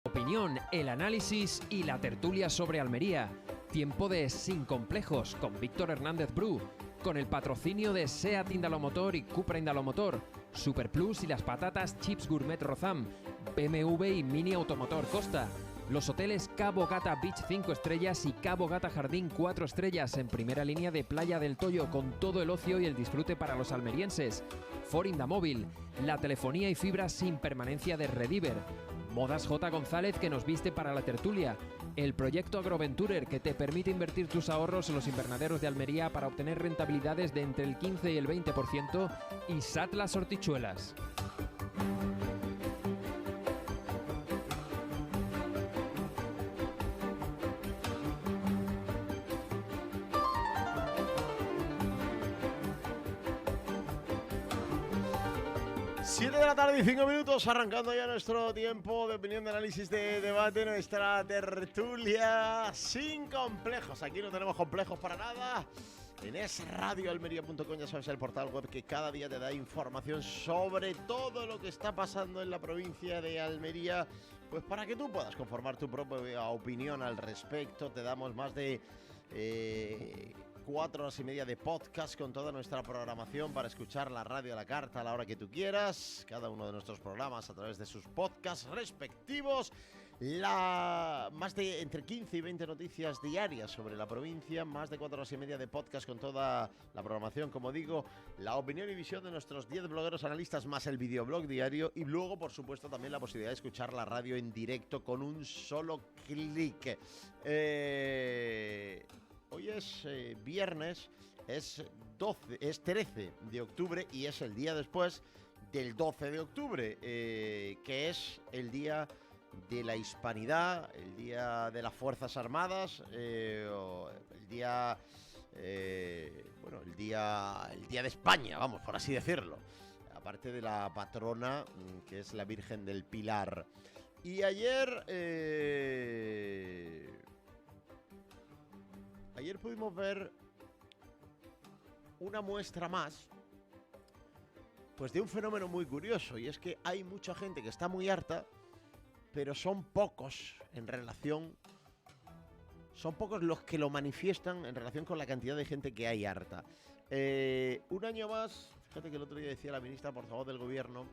Opinión, el análisis y la tertulia sobre Almería. Tiempo de Sin Complejos con Víctor Hernández Bru, con el patrocinio de SEAT Indalomotor y Cupra Indalomotor, Super Plus y las patatas Chips Gourmet Rozam, BMW y Mini Automotor Costa, los hoteles Cabo Gata Beach 5 estrellas y Cabo Gata Jardín 4 estrellas en primera línea de Playa del Toyo con todo el ocio y el disfrute para los almerienses, Forinda Móvil, la telefonía y fibra sin permanencia de Rediver, Modas J. González que nos viste para la tertulia, el proyecto Agroventurer que te permite invertir tus ahorros en los invernaderos de Almería para obtener rentabilidades de entre el 15 y el 20% y SAT Las Hortichuelas. Siete de la tarde y 5 minutos, arrancando ya nuestro tiempo de opinión, de análisis, de debate, nuestra tertulia Sin Complejos. Aquí no tenemos complejos para nada. En esradioalmería.com, ya sabes, el portal web que cada día te da información sobre todo lo que está pasando en la provincia de Almería, pues para que tú puedas conformar tu propia opinión al respecto. Te damos más de 4 horas y media de podcast con toda nuestra programación para escuchar la radio a la carta a la hora que tú quieras. Cada uno de nuestros programas a través de sus podcasts respectivos. Más de entre 15 y 20 noticias diarias sobre la provincia. Más de 4 horas y media de podcast con toda la programación, como digo. La opinión y visión de nuestros 10 blogueros analistas más el videoblog diario. Y luego, por supuesto, también la posibilidad de escuchar la radio en directo con un solo clic. Hoy es viernes, es 13 de octubre y es el día después del 12 de octubre, que es el día de la Hispanidad, el día de las Fuerzas Armadas, el día de España, vamos, por así decirlo. Aparte de la patrona, que es la Virgen del Pilar. Y ayer pudimos ver una muestra más, pues de un fenómeno muy curioso, y es que hay mucha gente que está muy harta, pero son pocos los que lo manifiestan en relación con la cantidad de gente que hay harta. Un año más, fíjate que el otro día decía la ministra portavoz del gobierno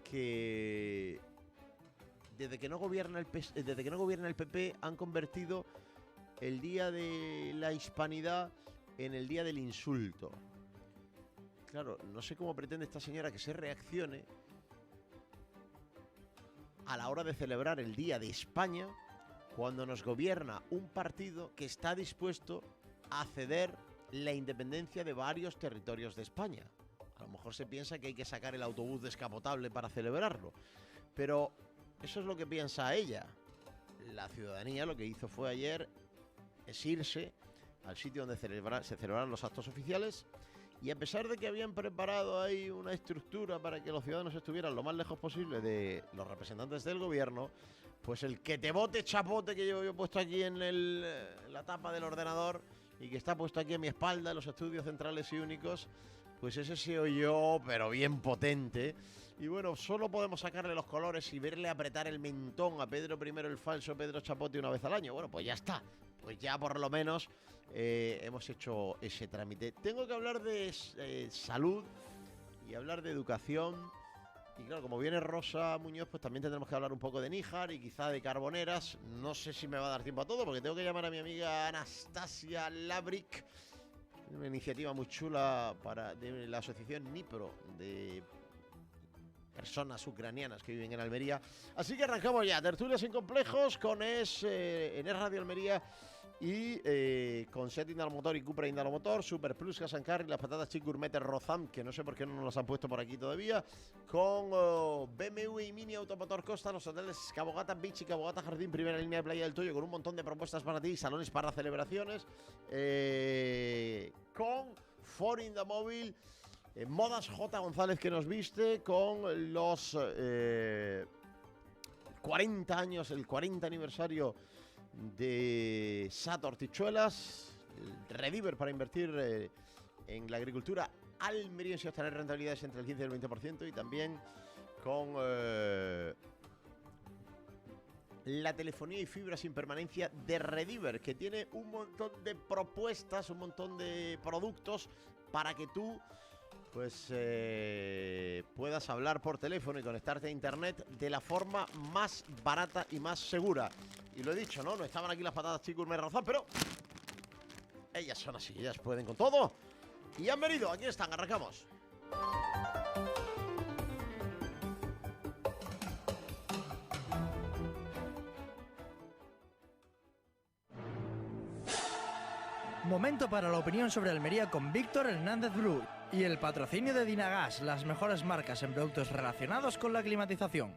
que desde que no gobierna el PP han convertido el día de la Hispanidad en el día del insulto. Claro, no sé cómo pretende esta señora que se reaccione a la hora de celebrar el Día de España cuando nos gobierna un partido que está dispuesto a ceder la independencia de varios territorios de España. A lo mejor se piensa que hay que sacar el autobús descapotable para celebrarlo, pero eso es lo que piensa ella. La ciudadanía lo que hizo fue ayer es irse al sitio donde se celebraron los actos oficiales, y a pesar de que habían preparado ahí una estructura para que los ciudadanos estuvieran lo más lejos posible de los representantes del gobierno, pues el que te bote chapote que yo he puesto aquí en la tapa del ordenador y que está puesto aquí a mi espalda en los estudios centrales y únicos, pues ese se oyó, pero bien potente. Y bueno, solo podemos sacarle los colores y verle apretar el mentón a Pedro I el falso, Pedro Chapote, una vez al año. Bueno, pues ya está. Pues ya por lo menos hemos hecho ese trámite. Tengo que hablar de salud y hablar de educación. Y claro, como viene Rosa Muñoz, pues también tendremos que hablar un poco de Níjar y quizá de Carboneras. No sé si me va a dar tiempo a todo, porque tengo que llamar a mi amiga Anastasia Labric, una iniciativa muy chula de la asociación Nipro, de personas ucranianas que viven en Almería. Así que arrancamos ya, tertulia Sin Complejos con en Radio Almería y con SEAT Indalomotor y Cupra Indalomotor, Super Plus, Casan Carry, las patatas Chips Gourmet Rozam, que no sé por qué no nos las han puesto por aquí todavía, con BMW y Mini Automotor Costa, los hoteles Cabo Gata Beach y Cabo Gata Jardín, primera línea de Playa del Toyo, con un montón de propuestas para ti, salones para celebraciones, con Forinda Móvil, Modas J. González que nos viste, con los 40 años, el 40 aniversario de SAT Hortichuelas, el Rediver para invertir en la agricultura almeriense y obtener rentabilidades entre el 15 y el 20%, y también con la telefonía y fibra sin permanencia de Rediver, que tiene un montón de propuestas, un montón de productos para que tú pues puedas hablar por teléfono y conectarte a internet de la forma más barata y más segura. Y lo he dicho, ¿no? No estaban aquí las patatas chicos, me rozan, pero ellas son así, ellas pueden con todo. Y han venido, aquí están, arrancamos. Momento para la opinión sobre Almería con Víctor Hernández Bru y el patrocinio de Dinagas, las mejores marcas en productos relacionados con la climatización.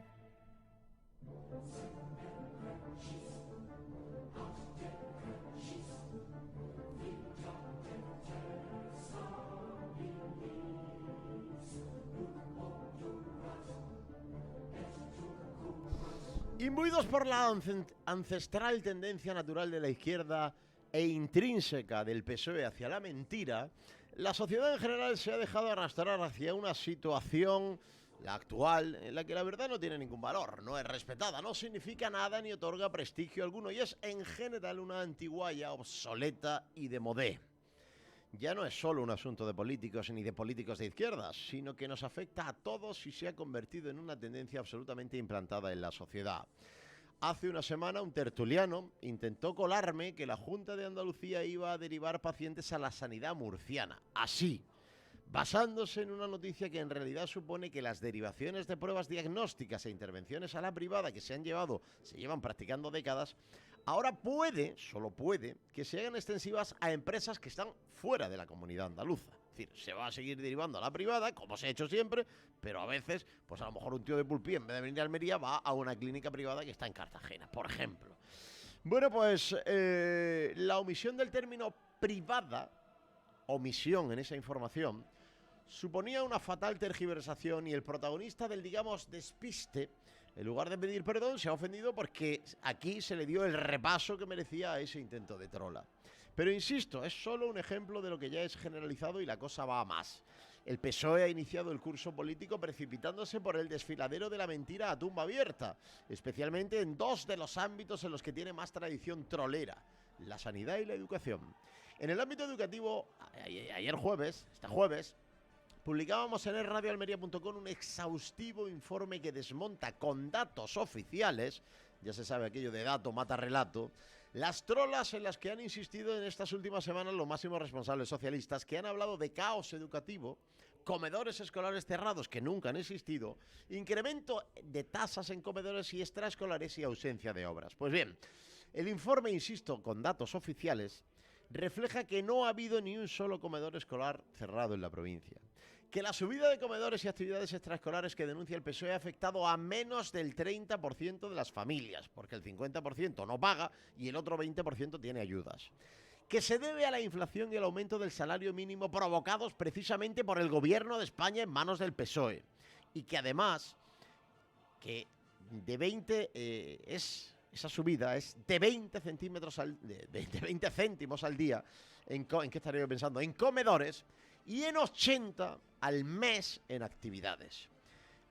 Imbuidos por la ancestral tendencia natural de la izquierda e intrínseca del PSOE hacia la mentira, la sociedad en general se ha dejado arrastrar hacia una situación, la actual, en la que la verdad no tiene ningún valor, no es respetada, no significa nada ni otorga prestigio alguno y es en general una antiguaya obsoleta y de modé. Ya no es solo un asunto de políticos ni de políticos de izquierdas, sino que nos afecta a todos y se ha convertido en una tendencia absolutamente implantada en la sociedad. Hace una semana un tertuliano intentó colarme que la Junta de Andalucía iba a derivar pacientes a la sanidad murciana. Así, basándose en una noticia que en realidad supone que las derivaciones de pruebas diagnósticas e intervenciones a la privada que se llevan practicando décadas, ahora puede, solo puede, que se hagan extensivas a empresas que están fuera de la comunidad andaluza. Es decir, se va a seguir derivando a la privada, como se ha hecho siempre, pero a veces, pues a lo mejor un tío de Pulpí, en vez de venir a Almería, va a una clínica privada que está en Cartagena, por ejemplo. Bueno, pues la omisión del término privada, omisión en esa información, suponía una fatal tergiversación y el protagonista del, digamos, despiste, en lugar de pedir perdón, se ha ofendido porque aquí se le dio el repaso que merecía a ese intento de trola. Pero insisto, es solo un ejemplo de lo que ya es generalizado y la cosa va a más. El PSOE ha iniciado el curso político precipitándose por el desfiladero de la mentira a tumba abierta, especialmente en dos de los ámbitos en los que tiene más tradición trolera, la sanidad y la educación. En el ámbito educativo, este jueves, publicábamos en radioalmería.com un exhaustivo informe que desmonta con datos oficiales, ya se sabe aquello de dato mata relato, las trolas en las que han insistido en estas últimas semanas los máximos responsables socialistas, que han hablado de caos educativo, comedores escolares cerrados que nunca han existido, incremento de tasas en comedores y extraescolares y ausencia de obras. Pues bien, el informe, insisto, con datos oficiales, refleja que no ha habido ni un solo comedor escolar cerrado en la provincia. Que la subida de comedores y actividades extraescolares que denuncia el PSOE ha afectado a menos del 30% de las familias, porque el 50% no paga y el otro 20% tiene ayudas. Que se debe a la inflación y el aumento del salario mínimo provocados precisamente por el gobierno de España en manos del PSOE. Y que además, que de 20 esa subida es de 20 céntimos al día. ¿En qué estaría yo pensando? En comedores y en 80 al mes en actividades.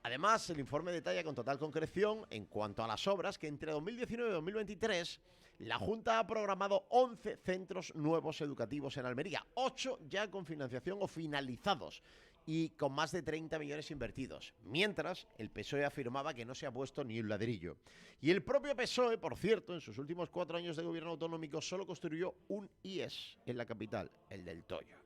Además, el informe detalla con total concreción, en cuanto a las obras, que entre 2019 y 2023 la Junta ha programado 11 centros nuevos educativos en Almería, 8 ya con financiación o finalizados y con más de 30 millones invertidos, mientras el PSOE afirmaba que no se ha puesto ni un ladrillo. Y el propio PSOE, por cierto, en sus últimos 4 años de gobierno autonómico solo construyó un IES en la capital, el del Toyo.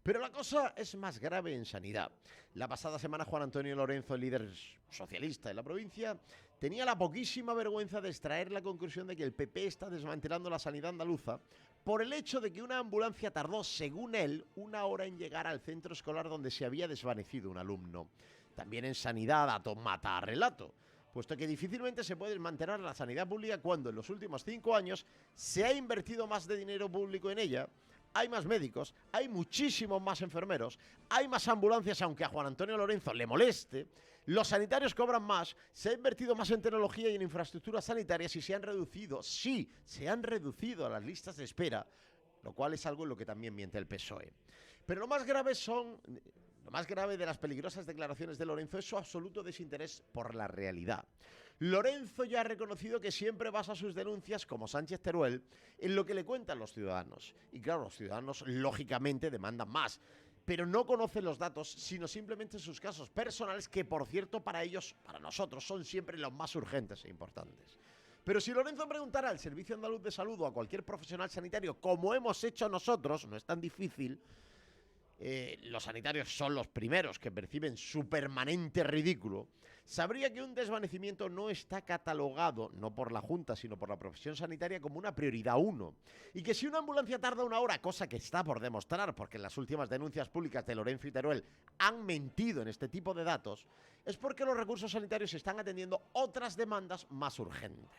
Pero la cosa es más grave en sanidad. La pasada semana Juan Antonio Lorenzo, el líder socialista de la provincia, tenía la poquísima vergüenza de extraer la conclusión de que el PP está desmantelando la sanidad andaluza por el hecho de que una ambulancia tardó, según él, 1 hora en llegar al centro escolar donde se había desvanecido un alumno. También en sanidad, dato mata a relato, puesto que difícilmente se puede desmantelar la sanidad pública cuando en los últimos 5 años se ha invertido más de dinero público en ella. Hay más médicos, hay muchísimos más enfermeros, hay más ambulancias, aunque a Juan Antonio Lorenzo le moleste, los sanitarios cobran más, se ha invertido más en tecnología y en infraestructuras sanitarias y se han reducido las listas de espera, lo cual es algo en lo que también miente el PSOE. Pero lo más grave de las peligrosas declaraciones de Lorenzo es su absoluto desinterés por la realidad. Lorenzo ya ha reconocido que siempre basa sus denuncias, como Sánchez Teruel, en lo que le cuentan los ciudadanos. Y claro, los ciudadanos lógicamente demandan más, pero no conocen los datos, sino simplemente sus casos personales, que por cierto para ellos, para nosotros, son siempre los más urgentes e importantes. Pero si Lorenzo preguntara al Servicio Andaluz de Salud o a cualquier profesional sanitario, como hemos hecho nosotros, no es tan difícil, los sanitarios son los primeros que perciben su permanente ridículo, sabría que un desvanecimiento no está catalogado, no por la Junta, sino por la profesión sanitaria, como una prioridad 1. Y que si una ambulancia tarda 1 hora, cosa que está por demostrar, porque en las últimas denuncias públicas de Lorenzo y Teruel han mentido en este tipo de datos, es porque los recursos sanitarios están atendiendo otras demandas más urgentes.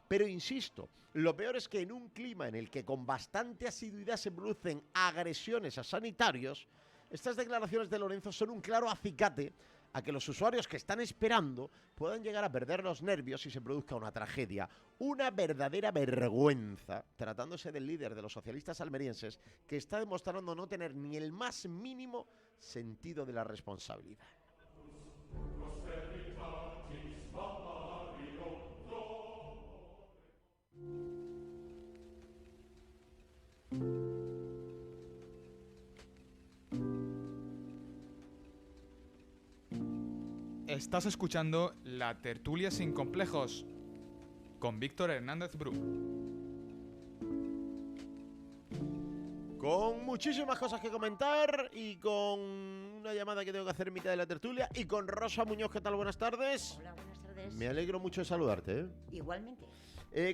Pero insisto, lo peor es que en un clima en el que con bastante asiduidad se producen agresiones a sanitarios, estas declaraciones de Lorenzo son un claro acicate a que los usuarios que están esperando puedan llegar a perder los nervios y se produzca una tragedia. Una verdadera vergüenza, tratándose del líder de los socialistas almerienses, que está demostrando no tener ni el más mínimo sentido de la responsabilidad. Estás escuchando La Tertulia Sin Complejos con Víctor Hernández Bru. Con muchísimas cosas que comentar y con una llamada que tengo que hacer en mitad de la tertulia y con Rosa Muñoz. ¿Qué tal? Buenas tardes. Hola, buenas tardes. Me alegro mucho de saludarte, ¿eh? Igualmente.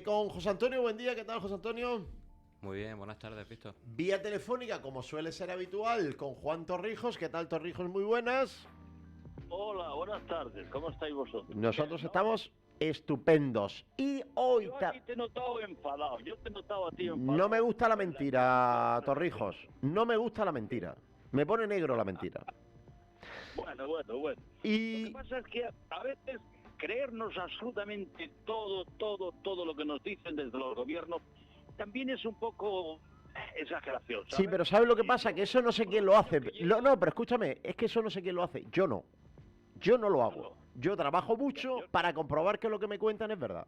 Con José Antonio, buen día. ¿Qué tal, José Antonio? Muy bien, buenas tardes, Víctor. Vía telefónica, como suele ser habitual, con Juan Torrijos. ¿Qué tal, Torrijos? Muy buenas. Hola, buenas tardes. ¿Cómo estáis vosotros? Nosotros estamos estupendos. Y hoy... Yo a ti te he notado enfadado. Yo te he notado a ti enfadado. No me gusta la mentira, Torrijos. No me gusta la mentira. Me pone negro la mentira. Bueno. Lo Y... que pasa es que a veces creernos absolutamente todo lo que nos dicen desde los gobiernos también es un poco exageración, ¿sabes? Sí, pero ¿sabes lo que pasa? Que eso no sé quién lo hace. No, pero escúchame, es que eso no sé quién lo hace. Yo no. Yo no lo hago. Yo trabajo mucho para comprobar que lo que me cuentan es verdad.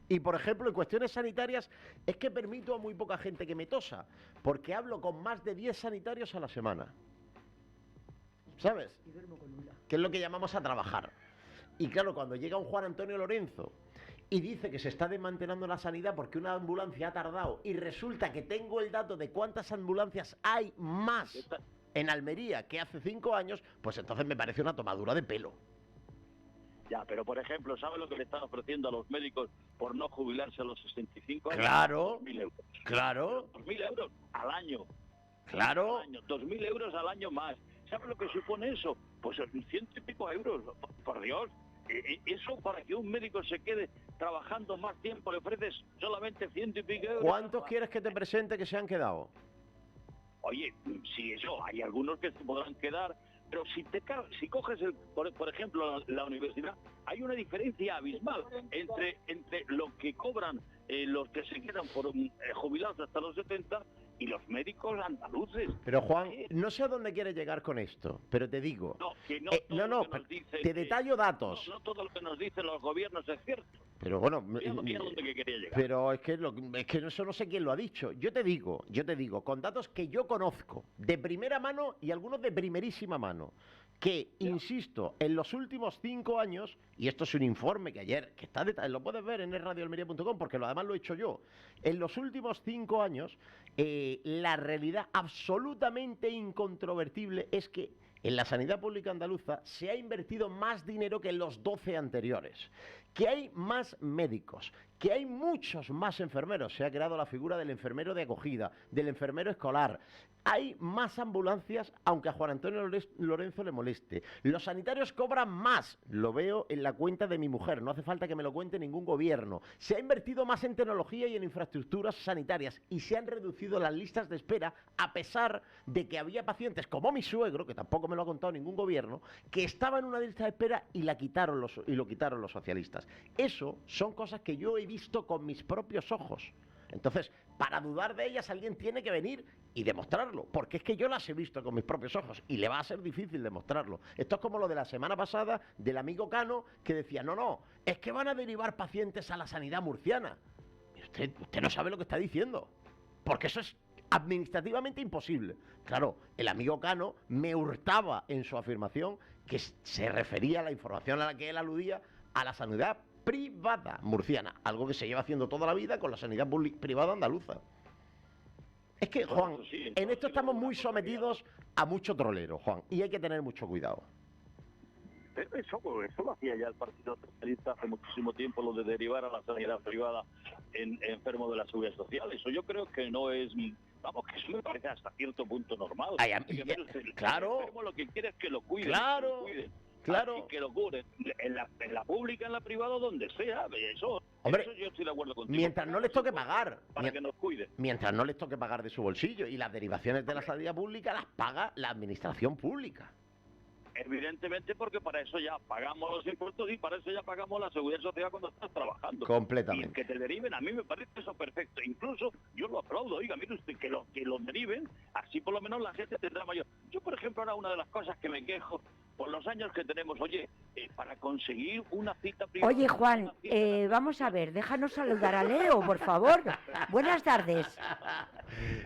Y, por ejemplo, en cuestiones sanitarias, es que permito a muy poca gente que me tosa, porque hablo con más de 10 sanitarios a la semana. ¿Sabes? Que es lo que llamamos a trabajar. Y claro, cuando llega un Juan Antonio Lorenzo y dice que se está desmantelando la sanidad porque una ambulancia ha tardado, y resulta que tengo el dato de cuántas ambulancias hay más en Almería que hace 5 años, pues entonces me parece una tomadura de pelo. Ya, pero por ejemplo, ¿sabes lo que le están ofreciendo a los médicos por no jubilarse a los 65 años? Claro, 2.000 euros. claro, 2.000 euros al año. claro. 2.000 euros al año más. ¿Sabes lo que supone eso? Pues 100 y pico euros, por Dios. Eso para que un médico se quede trabajando más tiempo le ofreces solamente 100 y pico euros. ¿Cuántos quieres que te presente que se han quedado? Oye, si eso, hay algunos que se podrán quedar, pero si coges, por ejemplo, la universidad, hay una diferencia abismal entre lo que cobran los que se quedan por jubilados hasta los 70 y los médicos andaluces. Pero Juan, no sé a dónde quieres llegar con esto, pero te digo... No, que no no, todo lo que nos dicen, te detallo datos. No todo lo que nos dicen los gobiernos es cierto. Pero bueno, Mira dónde quería llegar. pero es que eso no sé quién lo ha dicho. Yo te digo, con datos que yo conozco, de primera mano y algunos de primerísima mano, que, insisto, en los últimos 5 años, y esto es un informe que ayer, que está lo puedes ver en radioalmería.com, porque además lo he hecho yo, en los últimos 5 años, la realidad absolutamente incontrovertible es que en la sanidad pública andaluza se ha invertido más dinero que en los 12 anteriores, que hay más médicos, que hay muchos más enfermeros. Se ha creado la figura del enfermero de acogida, del enfermero escolar. Hay más ambulancias, aunque a Juan Antonio Lorenzo le moleste. Los sanitarios cobran más. Lo veo en la cuenta de mi mujer. No hace falta que me lo cuente ningún gobierno. Se ha invertido más en tecnología y en infraestructuras sanitarias. Y se han reducido las listas de espera, a pesar de que había pacientes como mi suegro, que tampoco me lo ha contado ningún gobierno, que estaba en una lista de espera y lo quitaron los socialistas. Eso son cosas que yo he visto con mis propios ojos. Entonces, para dudar de ellas alguien tiene que venir y demostrarlo, porque es que yo las he visto con mis propios ojos y le va a ser difícil demostrarlo. Esto es como lo de la semana pasada del amigo Cano que decía, no, es que van a derivar pacientes a la sanidad murciana. Y usted no sabe lo que está diciendo, porque eso es administrativamente imposible. Claro, el amigo Cano me hurtaba en su afirmación que se refería a la información a la que él aludía a la sanidad privada murciana, algo que se lleva haciendo toda la vida con la sanidad privada andaluza. Es que, Juan, en esto estamos muy sometidos a mucho trolero, Juan, y hay que tener mucho cuidado. Pero eso lo hacía ya el Partido Socialista hace muchísimo tiempo, lo de derivar a la sanidad privada en enfermos de la seguridad social. Eso yo creo que no es... Vamos, que eso me parece hasta cierto punto normal. Claro. El enfermo lo que quiere es que lo cuiden. Claro. Claro. Y que lo curen. En la pública, en la privada, donde sea. Hombre, eso yo estoy de acuerdo contigo. Mientras no les toque pagar. Para que nos cuiden. Mientras no les toque pagar de su bolsillo. Y las derivaciones de la sanidad pública las paga la administración pública. Evidentemente, porque para eso ya pagamos los impuestos y para eso ya pagamos la seguridad social cuando estás trabajando. Completamente. Y que te deriven, a mí me parece eso perfecto. Incluso yo lo aplaudo. Oiga, mire usted, que lo deriven, así por lo menos la gente tendrá mayor. Yo, por ejemplo, ahora una de las cosas que me quejo por los años que tenemos, para conseguir una cita privada... Oye, Juan, vamos a ver, déjanos saludar a Leo, por favor. Buenas tardes.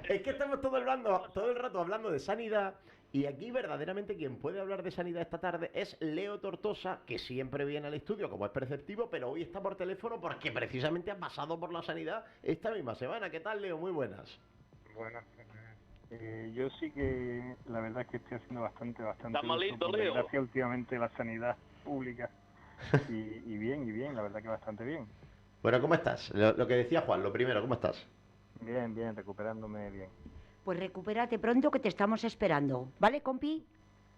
Es que estamos todo el rato hablando de sanidad. Y aquí verdaderamente quien puede hablar de sanidad esta tarde es Leo Tortosa, que siempre viene al estudio como es preceptivo, pero hoy está por teléfono porque precisamente ha pasado por la sanidad esta misma semana. ¿Qué tal, Leo? Muy buenas. Buenas. Yo sí que la verdad es que estoy haciendo bastante Está malito, Leo. Gracias últimamente a la sanidad pública y bien, la verdad que bastante bien. Bueno, ¿cómo estás? Lo que decía Juan, lo primero, ¿cómo estás? Bien, recuperándome bien. Pues recupérate pronto que te estamos esperando. ¿Vale, compi?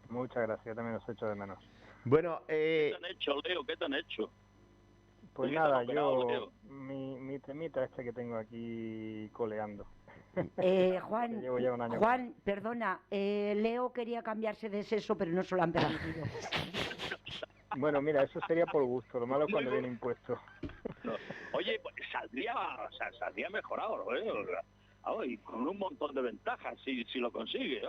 Muchas gracias, también os echo de menos. Bueno, ¿Qué te han hecho, Leo? ¿Qué te han hecho? Pues nada, yo... Mi temita que tengo aquí coleando. Juan, Llevo ya un año. Juan, perdona, Leo quería cambiarse de sexo, pero no se lo han permitido. Bueno, mira, eso sería por gusto, lo malo es cuando viene impuesto. Oye, pues saldría mejorado, y con un montón de ventajas si lo consigue.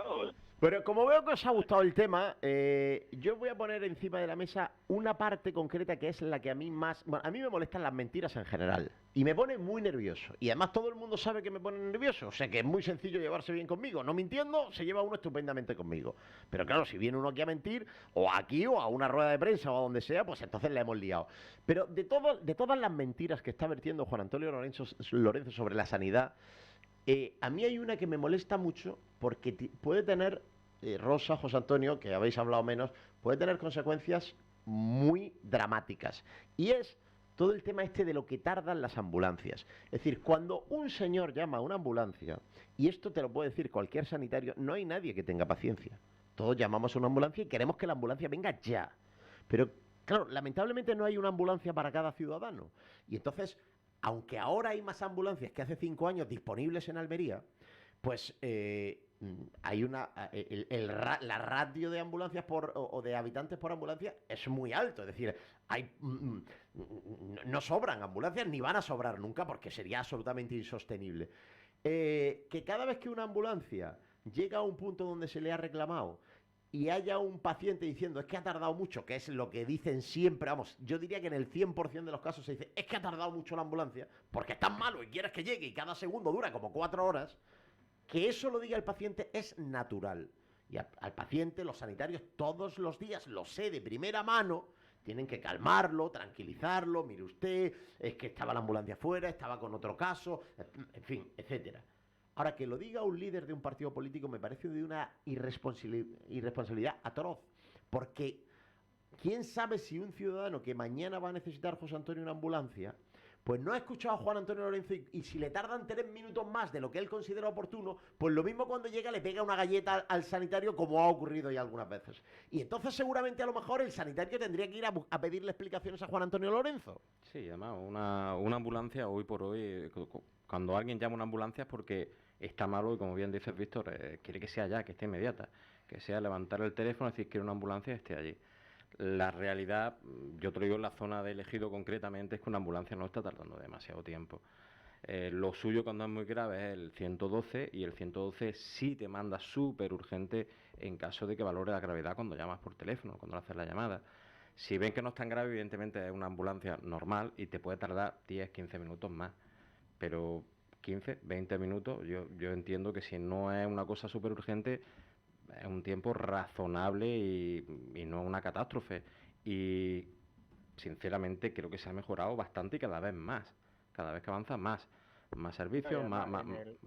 Pero como veo que os ha gustado el tema, yo voy a poner encima de la mesa una parte concreta que es la que a mí más... Bueno, a mí me molestan las mentiras en general y me pone muy nervioso. Y además todo el mundo sabe que me pone nervioso, o sea que es muy sencillo llevarse bien conmigo. No mintiendo, se lleva uno estupendamente conmigo. Pero claro, si viene uno aquí a mentir, o aquí, o a una rueda de prensa, o a donde sea, pues entonces la hemos liado. Pero de todas las mentiras que está vertiendo Juan Antonio Lorenzo sobre la sanidad... a mí hay una que me molesta mucho porque puede tener, Rosa, José Antonio, que habéis hablado menos, puede tener consecuencias muy dramáticas. Y es todo el tema de lo que tardan las ambulancias. Es decir, cuando un señor llama a una ambulancia, y esto te lo puede decir cualquier sanitario, no hay nadie que tenga paciencia. Todos llamamos a una ambulancia y queremos que la ambulancia venga ya. Pero, claro, lamentablemente no hay una ambulancia para cada ciudadano. Y entonces... Aunque ahora hay más ambulancias que hace 5 años disponibles en Almería, pues hay la ratio de ambulancias o de habitantes por ambulancia es muy alto. Es decir, no sobran ambulancias ni van a sobrar nunca porque sería absolutamente insostenible. Que cada vez que una ambulancia llega a un punto donde se le ha reclamado y haya un paciente diciendo es que ha tardado mucho, que es lo que dicen siempre, vamos, yo diría que en el 100% de los casos se dice es que ha tardado mucho la ambulancia porque es tan malo y quieres que llegue y cada segundo dura como 4 horas, que eso lo diga el paciente es natural. Y al paciente, los sanitarios todos los días, lo sé de primera mano, tienen que calmarlo, tranquilizarlo, mire usted, es que estaba la ambulancia fuera, estaba con otro caso, en fin, etcétera. Ahora, que lo diga un líder de un partido político me parece de una irresponsabilidad atroz, porque quién sabe si un ciudadano que mañana va a necesitar, José Antonio, una ambulancia, pues no ha escuchado a Juan Antonio Lorenzo y si le tardan 3 minutos más de lo que él considera oportuno, pues lo mismo cuando llega le pega una galleta al sanitario, como ha ocurrido ya algunas veces. Y entonces seguramente a lo mejor el sanitario tendría que ir a pedirle explicaciones a Juan Antonio Lorenzo. Sí, además una ambulancia hoy por hoy, cuando alguien llama a una ambulancia es porque está malo y, como bien dices, Víctor, quiere que sea ya, que esté inmediata, que sea levantar el teléfono y decir que una ambulancia esté allí. La realidad, yo te lo digo en la zona de Ejido concretamente, es que una ambulancia no está tardando demasiado tiempo. Lo suyo cuando es muy grave es el 112 y el 112 sí te manda súper urgente en caso de que valore la gravedad cuando llamas por teléfono, cuando le haces la llamada. Si ven que no es tan grave, evidentemente es una ambulancia normal y te puede tardar 10, 15 minutos más. Pero 15, 20 minutos, yo entiendo que si no es una cosa súper urgente, es un tiempo razonable y no una catástrofe. Y sinceramente creo que se ha mejorado bastante y cada vez más. Cada vez que avanza más servicios, más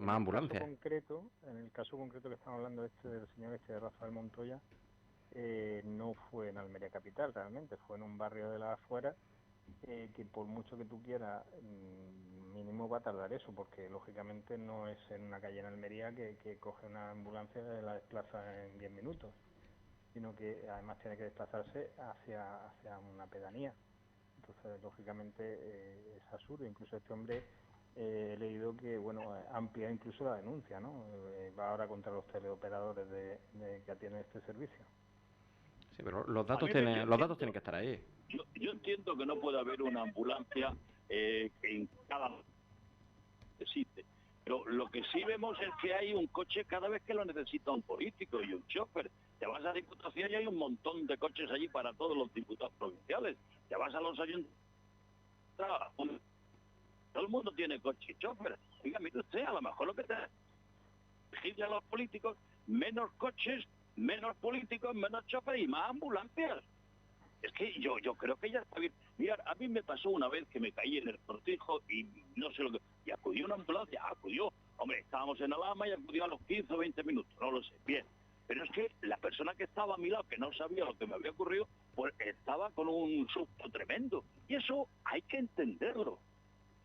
ambulancias. En el caso concreto que estamos hablando del señor de Rafael Montoya, no fue en Almería capital realmente, fue en un barrio de las afueras, que por mucho que tú quieras, mínimo va a tardar eso, porque lógicamente no es en una calle en Almería que coge una ambulancia y la desplaza en 10 minutos, sino que además tiene que desplazarse hacia una pedanía. Entonces, lógicamente, es absurdo. Incluso este hombre, he leído que, amplia incluso la denuncia, ¿no? Va ahora contra los teleoperadores que atienden este servicio. Sí, pero los datos tienen que estar ahí. Yo entiendo que no puede haber una ambulancia en cada necesite, pero lo que sí vemos es que hay un coche cada vez que lo necesita un político y un chofer. Te vas a la Diputación y hay un montón de coches allí para todos los diputados provinciales. Te vas a los ayuntamientos, todo el mundo tiene coche y chofer. Oiga, mire usted, a lo mejor lo que te exige a los políticos, menos coches, menos políticos, menos chofer y más ambulancias. Es que yo creo que ya está bien. Mira, a mí me pasó una vez que me caí en el cortijo y no sé lo que... Y acudió una ambulancia, Hombre, estábamos en Alhama y acudió a los 15 o 20 minutos, no lo sé, bien. Pero es que la persona que estaba a mi lado, que no sabía lo que me había ocurrido, pues estaba con un susto tremendo. Y eso hay que entenderlo.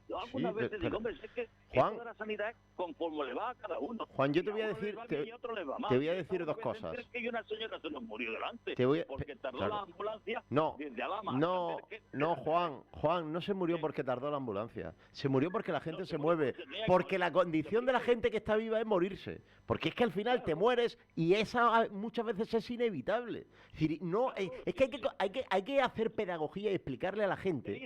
Yo algunas veces digo, hombre, es que Juan, esto de la sanidad conforme le va a cada uno. Juan, yo te voy a decir, te voy a decir dos cosas. Es que una señora se nos murió delante, porque tardó claro. la ambulancia desde Alhama. No, Juan, no se murió porque tardó la ambulancia. Se murió porque la gente se mueve. Porque la condición de la gente que está viva es morirse. Porque es que al final te mueres y esa muchas veces es inevitable. Es decir, no, es que hay que hacer pedagogía y explicarle a la gente.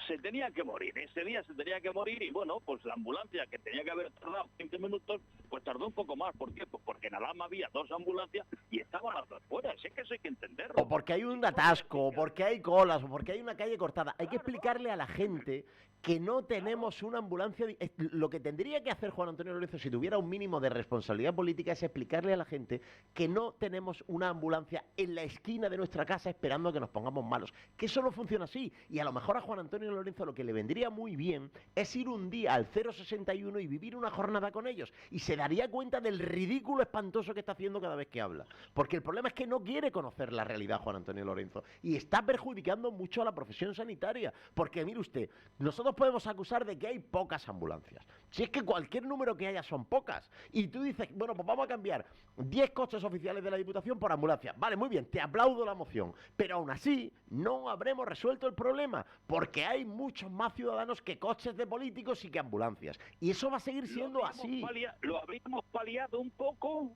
Se tenía que morir, ese día se tenía que morir y bueno, pues la ambulancia que tenía que haber tardado 15 minutos, pues tardó un poco más. ¿Por qué? Pues porque en Alhama había 2 ambulancias y estaban las dos fuera. Es que eso hay que entenderlo. O porque hay un atasco, o porque hay colas, o porque hay una calle cortada. Hay que explicarle a la gente que no tenemos una ambulancia. Lo que tendría que hacer Juan Antonio Lorenzo, si tuviera un mínimo de responsabilidad política, es explicarle a la gente que no tenemos una ambulancia en la esquina de nuestra casa esperando a que nos pongamos malos. Que eso no funciona así. Y a lo mejor a Juan Antonio Lorenzo lo que le vendría muy bien es ir un día al 061 y vivir una jornada con ellos. Y se daría cuenta del ridículo espantoso que está haciendo cada vez que habla. Porque el problema es que no quiere conocer la realidad Juan Antonio Lorenzo. Y está perjudicando mucho a la profesión sanitaria. Porque mire usted, nosotros podemos acusar de que hay pocas ambulancias. Si es que cualquier número que haya son pocas. Y tú dices, bueno, pues vamos a cambiar 10 coches oficiales de la Diputación por ambulancia. Vale, muy bien, te aplaudo la moción. Pero aún así, no habremos resuelto el problema. Porque hay muchos más ciudadanos que coches de políticos y que ambulancias. Y eso va a seguir siendo así. Lo habríamos paliado un poco...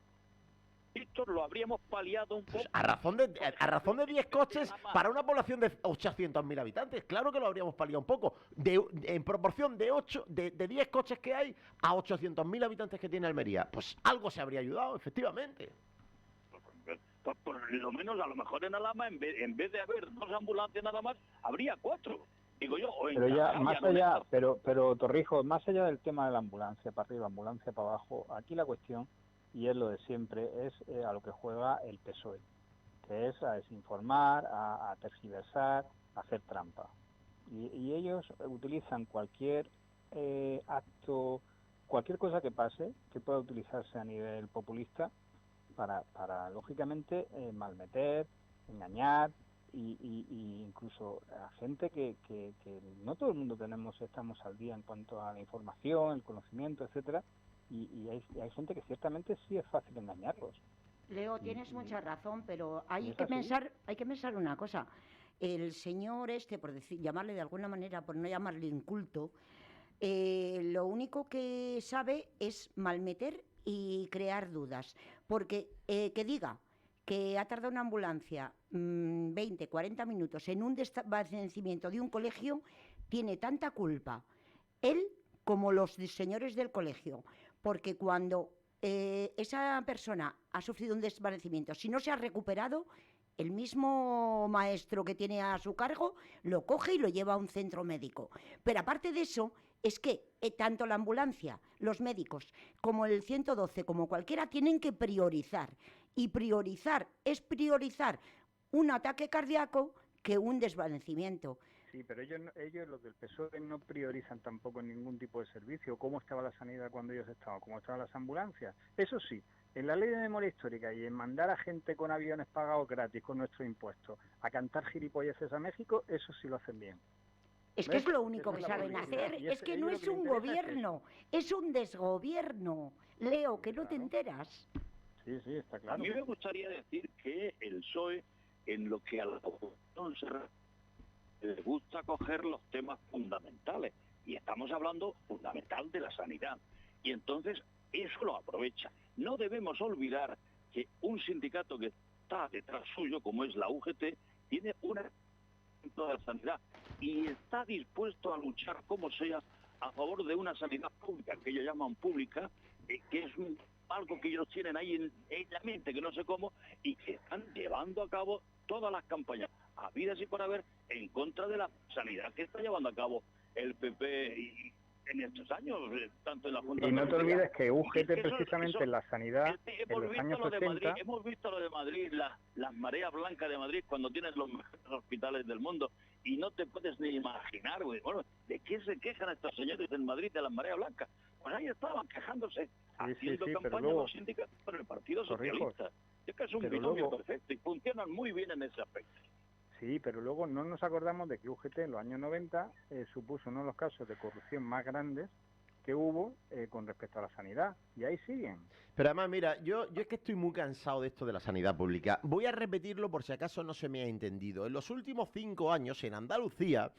Víctor, lo habríamos paliado un poco. Pues a razón de 10 coches para una población de 800.000 habitantes, claro que lo habríamos paliado un poco. En proporción de 10 coches que hay a 800.000 habitantes que tiene Almería. Pues algo se habría ayudado, efectivamente. Pues por lo menos, a lo mejor en Alhama, en vez de haber 2 ambulancias nada más, habría 4. Digo yo, pero ya más allá, pero Torrijos, más allá del tema de la ambulancia para arriba, ambulancia para abajo, aquí la cuestión, y es lo de siempre, es a lo que juega el PSOE, que es a desinformar, a tergiversar, a hacer trampa. Y ellos utilizan cualquier acto, cualquier cosa que pase, que pueda utilizarse a nivel populista, para lógicamente, malmeter, engañar, y incluso a gente que no todo el mundo estamos al día en cuanto a la información, el conocimiento, etcétera, y hay gente que ciertamente sí es fácil engañarlos. Leo, tienes mucha razón, pero hay que pensar una cosa. El señor por llamarle de alguna manera, por no llamarle inculto, lo único que sabe es malmeter y crear dudas, porque que diga que ha tardado una ambulancia 20, 40 minutos en un desabastecimiento de un colegio, tiene tanta culpa él como los señores del colegio, porque cuando esa persona ha sufrido un desvanecimiento, si no se ha recuperado, el mismo maestro que tiene a su cargo lo coge y lo lleva a un centro médico. Pero aparte de eso, es que tanto la ambulancia, los médicos, como el 112, como cualquiera, tienen que priorizar. Y priorizar es priorizar un ataque cardíaco que un desvanecimiento. Sí, pero ellos, los del PSOE, no priorizan tampoco ningún tipo de servicio. ¿Cómo estaba la sanidad cuando ellos estaban? ¿Cómo estaban las ambulancias? Eso sí, en la ley de memoria histórica y en mandar a gente con aviones pagados gratis con nuestros impuestos a cantar gilipolleces a México, eso sí lo hacen bien. Es que es lo único que saben hacer. Es que no es un gobierno, es un desgobierno. Leo, que no te enteras. Sí, está claro. A mí me gustaría decir que el PSOE, en lo que a la oposición se le gusta coger los temas fundamentales, y estamos hablando fundamental de la sanidad, y entonces eso lo aprovecha. No debemos olvidar que un sindicato que está detrás suyo, como es la UGT, tiene una de la sanidad y está dispuesto a luchar como sea a favor de una sanidad pública, que ellos llaman pública, que es algo que ellos tienen ahí en la mente, que no sé cómo, y que están llevando a cabo todas las campañas habidas y por haber en contra de la sanidad que está llevando a cabo el PP en estos años, tanto en la Junta. Y no te olvides que UGT precisamente en la sanidad, en los años 70... Hemos visto lo de Madrid, las mareas blancas de Madrid, cuando tienes los mejores hospitales del mundo, y no te puedes ni imaginar, güey, bueno, ¿de qué se quejan estos señores en Madrid de las mareas blancas? Pues ahí estaban quejándose, haciendo campaña luego, los sindicatos por el Partido Socialista. Es que es un binomio perfecto y funcionan muy bien en ese aspecto. Sí, pero luego no nos acordamos de que UGT en los años 90 supuso uno de los casos de corrupción más grandes que hubo con respecto a la sanidad, y ahí siguen. Pero además, mira, yo es que estoy muy cansado de esto de la sanidad pública. Voy a repetirlo por si acaso no se me ha entendido. En los últimos 5 años en Andalucía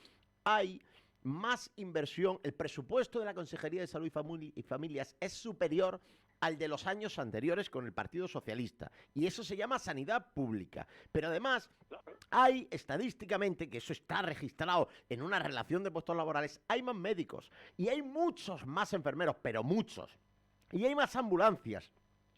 hay más inversión, el presupuesto de la Consejería de Salud y Familias es superior al de los años anteriores con el Partido Socialista. Y eso se llama sanidad pública. Pero además, hay estadísticamente, que eso está registrado en una relación de puestos laborales, hay más médicos y hay muchos más enfermeros, pero muchos. Y hay más ambulancias.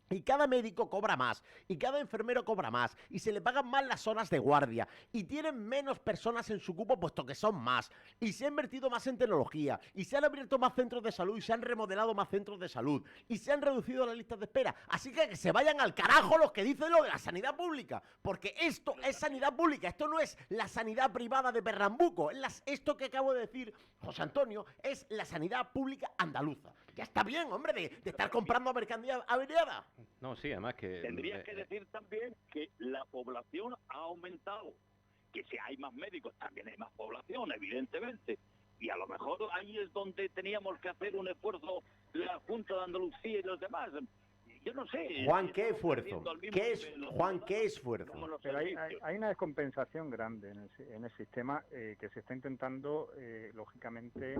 Y cada médico cobra más, y cada enfermero cobra más, y se le pagan más las horas de guardia, y tienen menos personas en su cupo puesto que son más, y se ha invertido más en tecnología, y se han abierto más centros de salud, y se han remodelado más centros de salud, y se han reducido las listas de espera. Así que se vayan al carajo los que dicen lo de la sanidad pública, porque esto es sanidad pública, esto no es la sanidad privada de Pernambuco, esto que acabo de decir, José Antonio, es la sanidad pública andaluza. Ya está bien, hombre, de estar comprando mercancía averiada. No, sí, además que... Tendrías que decir también que la población ha aumentado, que si hay más médicos también hay más población, evidentemente, y a lo mejor ahí es donde teníamos que hacer un esfuerzo la Junta de Andalucía y los demás. Yo no sé. Juan, ¿qué esfuerzo? ¿Qué esfuerzo? Pero hay una descompensación grande en el sistema que se está intentando, lógicamente...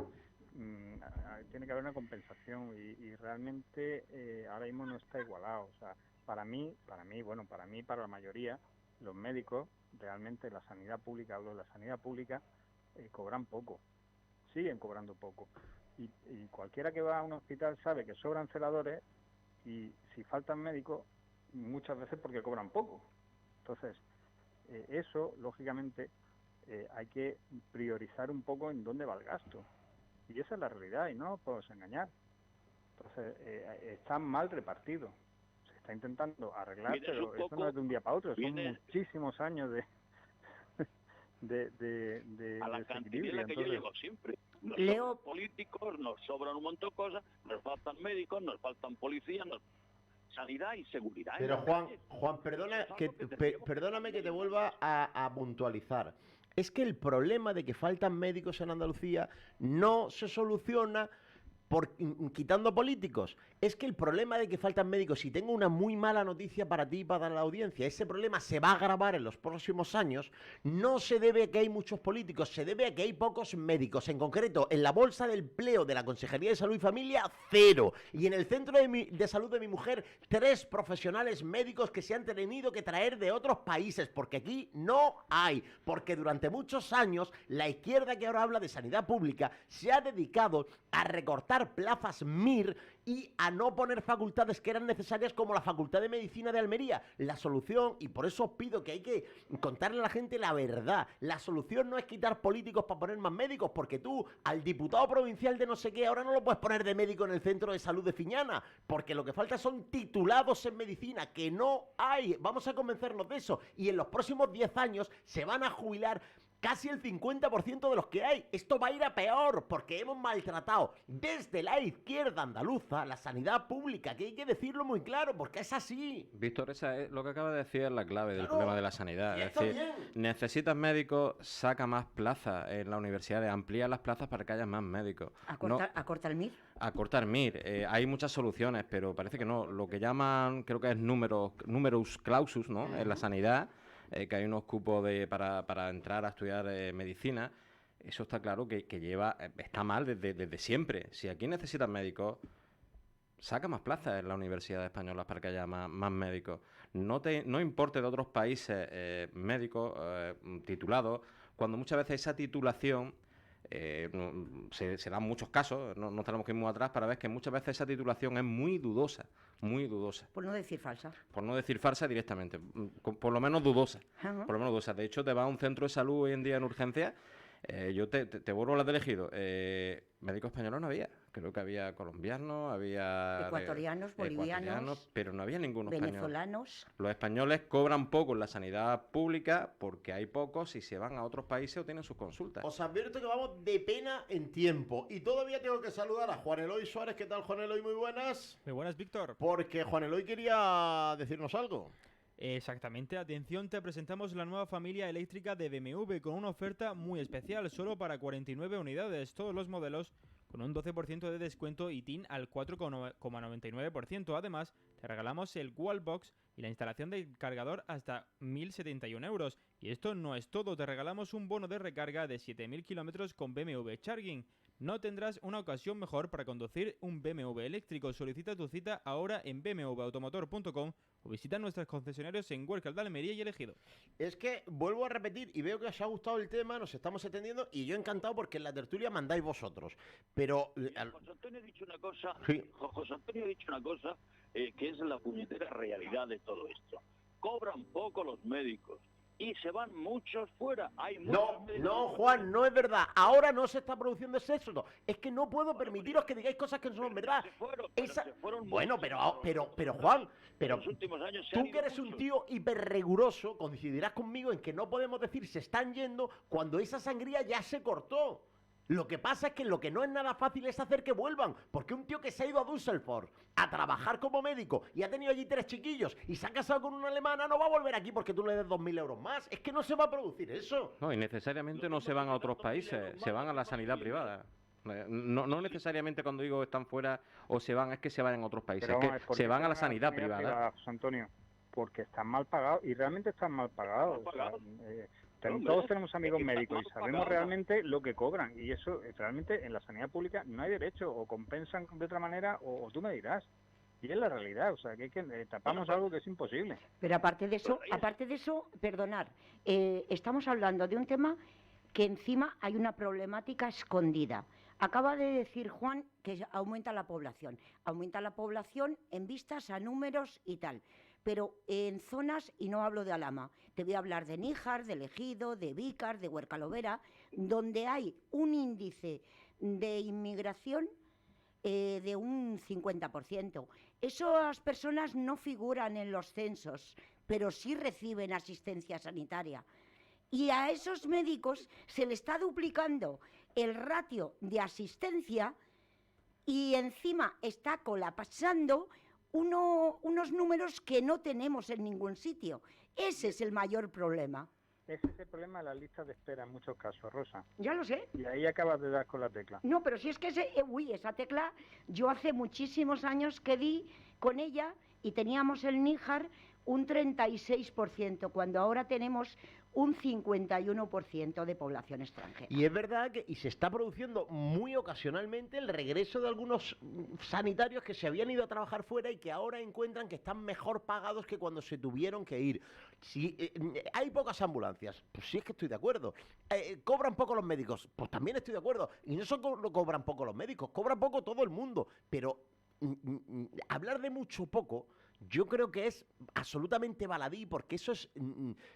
tiene que haber una compensación y realmente ahora mismo no está igualado. O sea, para mí, para la mayoría, los médicos, realmente la sanidad pública, hablo de la sanidad pública, cobran poco, siguen cobrando poco. Y cualquiera que va a un hospital sabe que sobran celadores y si faltan médicos, muchas veces porque cobran poco. Entonces, eso, lógicamente, hay que priorizar un poco en dónde va el gasto. Y esa es la realidad y no nos podemos engañar. Entonces, está mal repartido. Se está intentando arreglar, pero esto no es de un día para otro. Son muchísimos años de a la cantidad en la que yo llego siempre. Nos Leo, sobran políticos, nos sobran un montón de cosas, nos faltan médicos, nos faltan policías, sanidad y seguridad. Pero Juan, perdóname que te vuelva a puntualizar. Es que el problema de que faltan médicos en Andalucía no se soluciona quitando políticos. Es que el problema de que faltan médicos, y tengo una muy mala noticia para ti y para la audiencia, ese problema se va a agravar en los próximos años, no se debe a que hay muchos políticos, se debe a que hay pocos médicos. En concreto, en la bolsa del empleo de la Consejería de Salud y Familia, 0. Y en el centro de salud de mi mujer, 3 profesionales médicos que se han tenido que traer de otros países, porque aquí no hay. Porque durante muchos años, la izquierda que ahora habla de sanidad pública se ha dedicado a recortar quitar plazas MIR y a no poner facultades que eran necesarias como la Facultad de Medicina de Almería. La solución, y por eso os pido que hay que contarle a la gente la verdad, la solución no es quitar políticos para poner más médicos, porque tú al diputado provincial de no sé qué ahora no lo puedes poner de médico en el centro de salud de Fiñana, porque lo que falta son titulados en medicina, que no hay. Vamos a convencernos de eso, y en los próximos 10 años se van a jubilar casi el 50% de los que hay. Esto va a ir a peor, porque hemos maltratado desde la izquierda andaluza la sanidad pública, que hay que decirlo muy claro, porque es así. Víctor, esa es, lo que acaba de decir es la clave del Claro, problema de la sanidad. y Es está decir, bien. necesitas médicos, saca más plazas en la universidad, amplía las plazas para que haya más médicos. Acorta el MIR. Acortar MIR. Hay muchas soluciones, pero parece que no. Lo que llaman, creo que es numerus clausus, ¿no? En la sanidad, que hay unos cupos para entrar a estudiar medicina. Eso está claro que está mal desde siempre. Si aquí necesitas médicos, saca más plazas en las universidades españolas para que haya más médicos. No importe de otros países médicos titulados, cuando muchas veces esa titulación se dan muchos casos, no tenemos que ir muy atrás para ver que muchas veces esa titulación es muy dudosa. Muy dudosa. Por no decir falsa. Por no decir falsa directamente. Por lo menos dudosa. Ajá. Por lo menos dudosa. De hecho, te vas a un centro de salud hoy en día en urgencia. Yo te vuelvo a las de elegido. Médicos españoles no había. Creo que había colombianos, había Ecuatorianos, bolivianos, pero no había ninguno español. venezolanos. Los españoles cobran poco en la sanidad pública porque hay pocos y se van a otros países o tienen sus consultas. Os advierto que vamos de pena en tiempo. Y todavía tengo que saludar a Juan Eloy Suárez. ¿Qué tal, Juan Eloy? Muy buenas. Muy buenas, Víctor. Porque Juan Eloy quería decirnos algo. Exactamente, atención, te presentamos la nueva familia eléctrica de BMW con una oferta muy especial, solo para 49 unidades, todos los modelos con un 12% de descuento y TIN al 4,99%. Además, te regalamos el Wallbox y la instalación del cargador hasta 1.071 euros. Y esto no es todo, te regalamos un bono de recarga de 7.000 kilómetros con BMW Charging. No tendrás una ocasión mejor para conducir un BMW eléctrico. Solicita tu cita ahora en bmwautomotor.com o visita nuestros concesionarios en Huércal de Almería y Elegido. Es que vuelvo a repetir y veo que os ha gustado el tema, nos estamos entendiendo y yo encantado porque en la tertulia mandáis vosotros. Pero José Antonio ha dicho una cosa, Sí. José Antonio ha dicho una cosa que es la puñetera realidad de todo esto. Cobran poco los médicos y se van muchos fuera. Hay muchos médicos. no, Juan, no es verdad. Ahora no se está produciendo ese éxodo. Es que no puedo permitiros que digáis cosas que no son verdad. Se fueron, Esa- se fueron Bueno, muchos. pero Juan, En los últimos años se tú han que ido eres un muchos. tío hiperriguroso, coincidirás conmigo en que no podemos decir se están yendo cuando esa sangría ya se cortó. Lo que pasa es que lo que no es nada fácil es hacer que vuelvan, porque un tío que se ha ido a Düsseldorf a trabajar como médico y ha tenido allí 3 chiquillos y se ha casado con una alemana, no va a volver aquí porque tú le des 2.000 euros más. Es que no se va a producir eso. No, y necesariamente no se van a otros países, se van a la sanidad privada. No necesariamente cuando digo están fuera o se van, es que se vayan a otros países, Pero es vamos a ver, que ¿por se qué van a la se van sanidad privada. José Antonio, porque están mal pagados y realmente están mal pagados. Mal pagados. Hombre, Todos tenemos amigos es que están médicos y mal sabemos pagados. realmente lo que cobran y eso realmente en la sanidad pública no hay derecho, o compensan de otra manera o tú me dirás. Y es la realidad, o sea, que tapamos algo que es imposible. Pero aparte de eso, perdonar, estamos hablando de un tema que encima hay una problemática escondida. Acaba de decir Juan que aumenta la población en vistas a números y tal, pero en zonas, y no hablo de Alhama, te voy a hablar de Níjar, de Elegido, de Vícar, de Huercalovera, donde hay un índice de inmigración de un 50%. Esas personas no figuran en los censos, pero sí reciben asistencia sanitaria. Y a esos médicos se le está duplicando el ratio de asistencia y encima está colapsando unos números que no tenemos en ningún sitio. Ese es el mayor problema. Ese es el problema de las listas de espera en muchos casos, Rosa. Ya lo sé. Y ahí acabas de dar con la tecla. No, pero si es que esa tecla, yo hace muchísimos años que di con ella y teníamos el Níjar un 36%, cuando ahora tenemos un 51% de población extranjera. Y es verdad que se está produciendo muy ocasionalmente el regreso de algunos sanitarios que se habían ido a trabajar fuera y que ahora encuentran que están mejor pagados que cuando se tuvieron que ir. Si hay pocas ambulancias, pues sí, es que estoy de acuerdo. ¿Cobran poco los médicos? Pues también estoy de acuerdo. Y no solo cobran poco los médicos, cobran poco todo el mundo. Pero hablar de mucho o poco, yo creo que es absolutamente baladí, porque eso es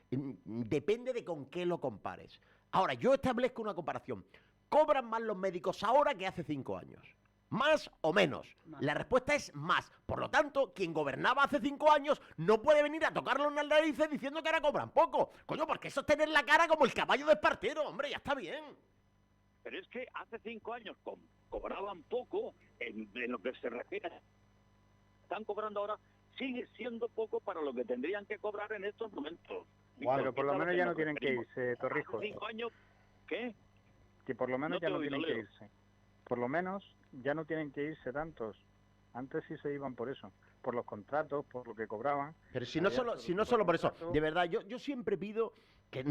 depende de con qué lo compares. Ahora, yo establezco una comparación. ¿Cobran más los médicos ahora que hace 5 años? ¿Más o menos? Más. La respuesta es más. Por lo tanto, quien gobernaba hace 5 años no puede venir a tocarlo en las narices diciendo que ahora cobran poco. Coño, porque eso es tener la cara como el caballo de Espartero. Hombre, ya está bien. Pero es que hace 5 años cobraban poco en lo que se refiere. Están cobrando ahora, sigue siendo poco para lo que tendrían que cobrar en estos momentos. Pero por lo menos ya no tienen que irse, Torrijos. Hace 5 años, ¿qué? Que por lo menos No ya te no oigo, tienen que Leo. irse. Por lo menos ya no tienen que irse tantos. Antes sí se iban por eso, por los contratos, por lo que cobraban. Pero si no solo por eso, de verdad, yo siempre pido que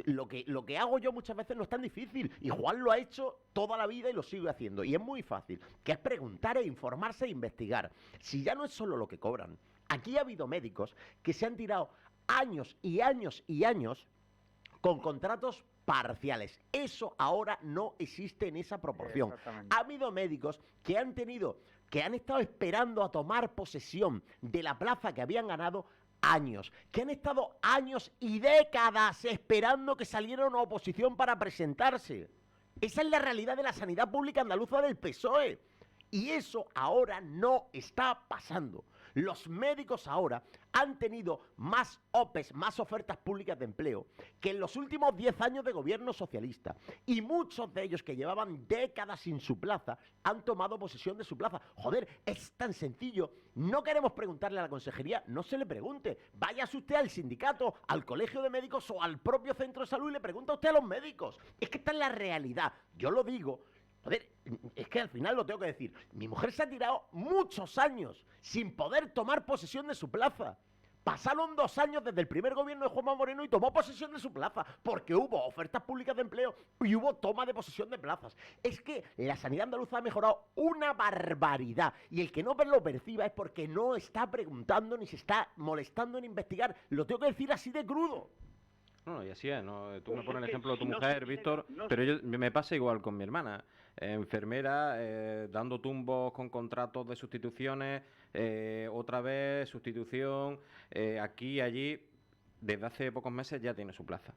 lo que hago yo muchas veces no es tan difícil. Y Juan lo ha hecho toda la vida y lo sigue haciendo. Y es muy fácil, que es preguntar e informarse e investigar. Si ya no es solo lo que cobran. Aquí ha habido médicos que se han tirado años y años y años con contratos parciales. Eso ahora no existe en esa proporción. Exactamente. Ha habido médicos que han estado esperando a tomar posesión de la plaza que habían ganado años, que han estado años y décadas esperando que saliera una oposición para presentarse. Esa es la realidad de la sanidad pública andaluza del PSOE. Y eso ahora no está pasando. Los médicos ahora han tenido más OPEs, más ofertas públicas de empleo, que en los últimos 10 años de gobierno socialista. Y muchos de ellos que llevaban décadas sin su plaza han tomado posesión de su plaza. Joder, es tan sencillo. No queremos preguntarle a la consejería, no se le pregunte. Váyase usted al sindicato, al colegio de médicos o al propio centro de salud y le pregunta usted a los médicos. Es que esta es la realidad. Yo lo digo. Joder, es que al final lo tengo que decir. Mi mujer se ha tirado muchos años sin poder tomar posesión de su plaza. Pasaron 2 años desde el primer gobierno de Juanma Moreno y tomó posesión de su plaza, porque hubo ofertas públicas de empleo y hubo toma de posesión de plazas. Es que la sanidad andaluza ha mejorado una barbaridad, y el que no lo perciba es porque no está preguntando ni se está molestando en investigar. Lo tengo que decir así de crudo. No, y así es, ¿no? Tú me Pues pones el es que ejemplo de tu si no mujer, se- Víctor, no pero me pasa igual con mi hermana. Enfermera, dando tumbos con contratos de sustituciones, otra vez sustitución, aquí y allí, desde hace pocos meses ya tiene su plaza.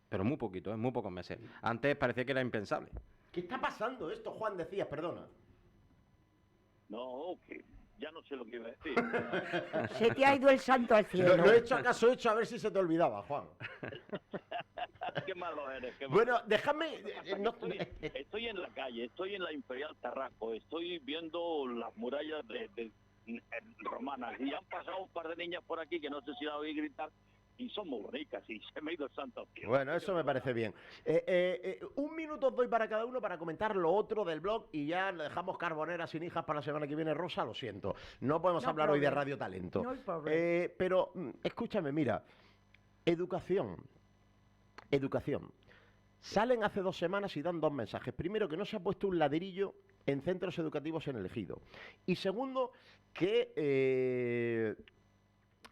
Pero muy poquito, muy pocos meses. Antes parecía que era impensable. ¿Qué está pasando esto, Juan? Decías, perdona. No, que ya no sé lo que iba a decir. Se te ha ido el santo al cielo. No he hecho acaso hecho a ver si se te olvidaba, Juan. Qué malo eres. Qué malo. Bueno, déjame... Estoy en la calle, estoy en la Imperial Tarraco, estoy viendo las murallas de romanas y han pasado un par de niñas por aquí que no sé si la oí gritar y son muy bonitas y se me ha ido el santo al cielo. Bueno, eso me parece bien. 1 minuto doy para cada uno para comentar lo otro del blog y ya le dejamos Carbonera sin hijas para la semana que viene. Rosa, lo siento. No podemos No hablar hoy de problem. Radio Talento. No problem. Pero escúchame, mira. Educación. Salen hace 2 semanas y dan 2 mensajes. Primero, que no se ha puesto un ladrillo en centros educativos en el Ejido. Y segundo, que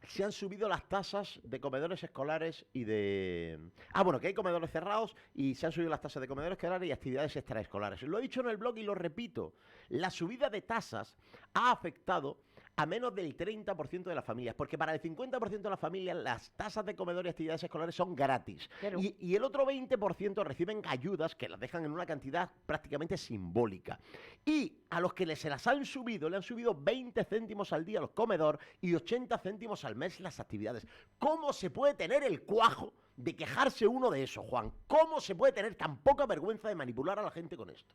se han subido las tasas de comedores escolares y de... bueno, que hay comedores cerrados y se han subido las tasas de comedores escolares y actividades extraescolares. Lo he dicho en el blog y lo repito. La subida de tasas ha afectado a menos del 30% de las familias, porque para el 50% de las familias las tasas de comedor y actividades escolares son gratis. Pero- Y el otro 20% reciben ayudas que las dejan en una cantidad prácticamente simbólica. Y a los que se las han subido, le han subido 20 céntimos al día los comedor y 80 céntimos al mes las actividades. ¿Cómo se puede tener el cuajo de quejarse uno de eso, Juan? ¿Cómo se puede tener tan poca vergüenza de manipular a la gente con esto?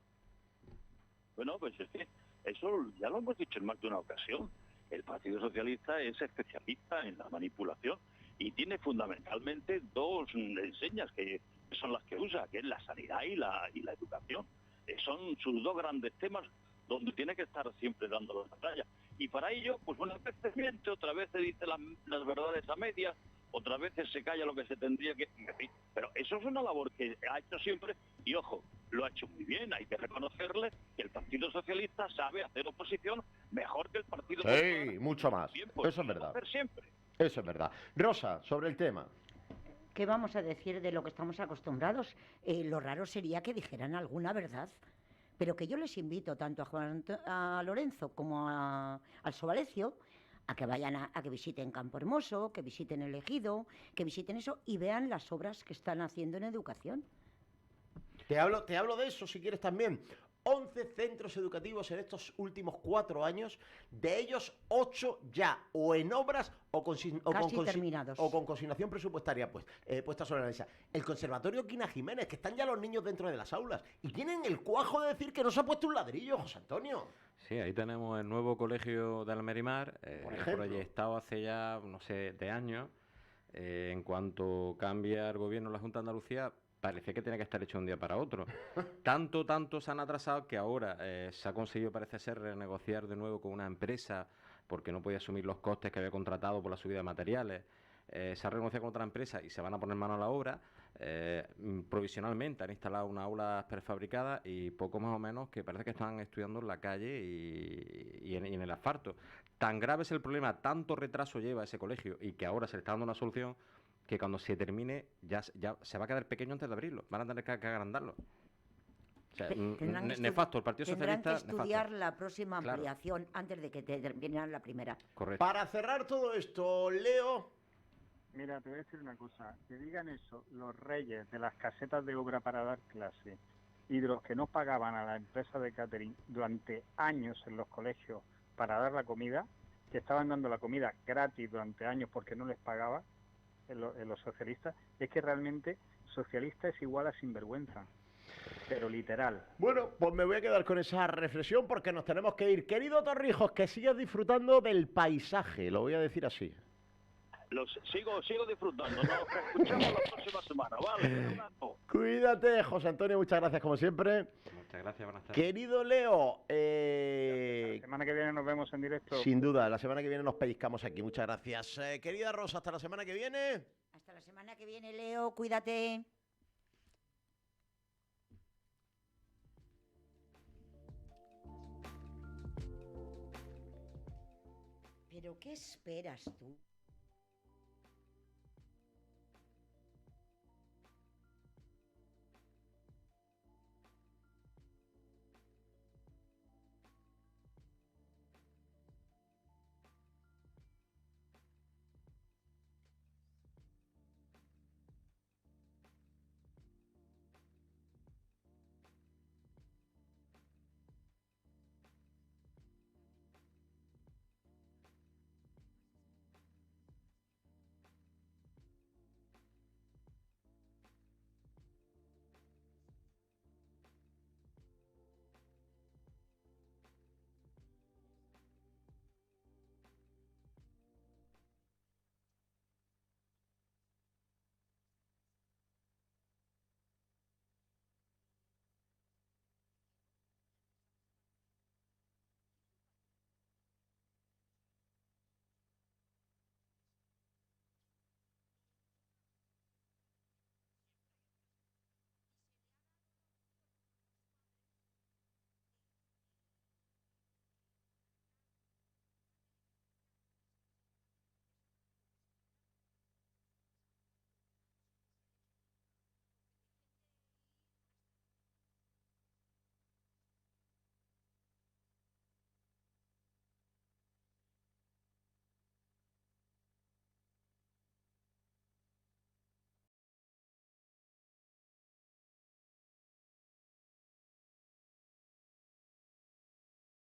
Bueno, pues es que eso ya lo hemos dicho en más de una ocasión. El Partido Socialista es especialista en la manipulación y tiene fundamentalmente 2 enseñas que son las que usa, que es la sanidad y la educación. Son sus 2 grandes temas donde tiene que estar siempre dando la batalla. Y para ello, pues una vez se miente, otra vez se dice las verdades a medias, otras veces se calla lo que se tendría que... en fin, pero eso es una labor que ha hecho siempre, y ojo, lo ha hecho muy bien, hay que reconocerle que el Partido Socialista sabe hacer oposición mejor que el Partido Popular. Sí, mucho más. Bien, pues, Eso es verdad. hacer siempre. Eso es verdad. Rosa, sobre el tema. ¿Qué vamos a decir de lo que estamos acostumbrados? Lo raro sería que dijeran alguna verdad. Pero que yo les invito tanto a Lorenzo como al Sovalecio a que vayan a que visiten Campo Hermoso, que visiten El Ejido, que visiten eso y vean las obras que están haciendo en educación. Te hablo de eso si quieres también. 11 centros educativos en estos últimos 4 años, de ellos 8 ya o en obras o con terminados. o con consignación presupuestaria puesta sobre la mesa. El Conservatorio Quina Jiménez, que están ya los niños dentro de las aulas y tienen el cuajo de decir que no se ha puesto un ladrillo, José Antonio. Sí, ahí tenemos el nuevo colegio de Almerimar, Por ejemplo. proyectado hace ya, no sé, de años. En cuanto cambia el gobierno de la Junta de Andalucía, parecía que tenía que estar hecho de un día para otro. Tanto se han atrasado que ahora se ha conseguido, parece ser, renegociar de nuevo con una empresa porque no podía asumir los costes que había contratado por la subida de materiales. Se ha renegociado con otra empresa y se van a poner mano a la obra. Provisionalmente han instalado unas aulas prefabricadas y poco más o menos que parece que están estudiando en la calle y en el asfalto. Tan grave es el problema, tanto retraso lleva ese colegio y que ahora se le está dando una solución que cuando se termine ya se va a quedar pequeño antes de abrirlo. Van a tener que agrandarlo. O sea, nefasto, el Partido Socialista... Tendrán que estudiar nefasto. la próxima ampliación antes de que terminen la primera. Correcto. Para cerrar todo esto, Leo... Mira, te voy a decir una cosa. Que digan eso los reyes de las casetas de obra para dar clase y de los que no pagaban a la empresa de catering durante años en los colegios para dar la comida, que estaban dando la comida gratis durante años porque no les pagaba en los socialistas, es que realmente socialista es igual a sinvergüenza, pero literal. Bueno, pues me voy a quedar con esa reflexión porque nos tenemos que ir. Querido Torrijos, que sigas disfrutando del paisaje, lo voy a decir así. Sigo disfrutando, nos escuchamos la próxima semana, ¿vale? Cuídate, José Antonio, muchas gracias como siempre. Muchas gracias, buenas tardes. Querido Leo, La semana que viene nos vemos en directo. sin duda, la semana que viene nos pellizcamos aquí, muchas gracias. Querida Rosa, hasta la semana que viene. Hasta la semana que viene, Leo, cuídate. ¿Pero qué esperas tú?